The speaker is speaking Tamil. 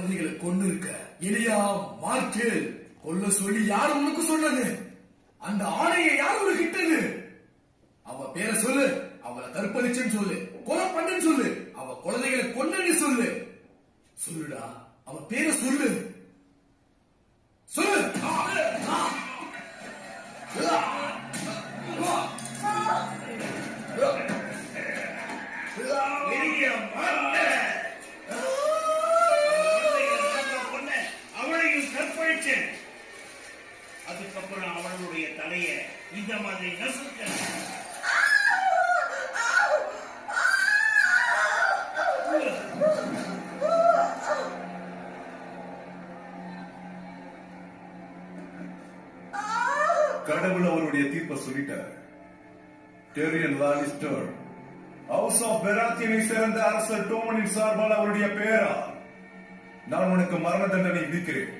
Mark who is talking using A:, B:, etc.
A: குழந்தைகளை கொண்டு இருக்க எலியா மார்க்கேல் கொல்ல சொல்லி யார் உனக்கு சொன்னது? அந்த ஆணையை யார் உனக்கு கிட்டது? அவ பேரை சொல்லு, அவளை கற்பழிச்சுன்னு சொல்லு, கொலை பண்ணுன்னு சொல்லு, அவ குழந்தைகளை கொன்னு சொல்லு. சொல்லுடா, அவ பேரை சொல்லு, சொல்லு.
B: அவளையும் கற்பழிச்சேன். அதுக்கப்புறம் அவளுடைய தலைய இந்த மாதிரி நசுக்க.
C: கடவுள் அவருடைய தீர்ப்பை சொல்லிட்டார். டெரியன் லானிஸ்டர் ஹவுஸ் ஆஃப் பெராத்தியனை சேர்ந்த அரசர் டோமனின் சார்பால் அவருடைய பேரா நான் உனக்கு மரண தண்டனை விதிக்கிறேன்.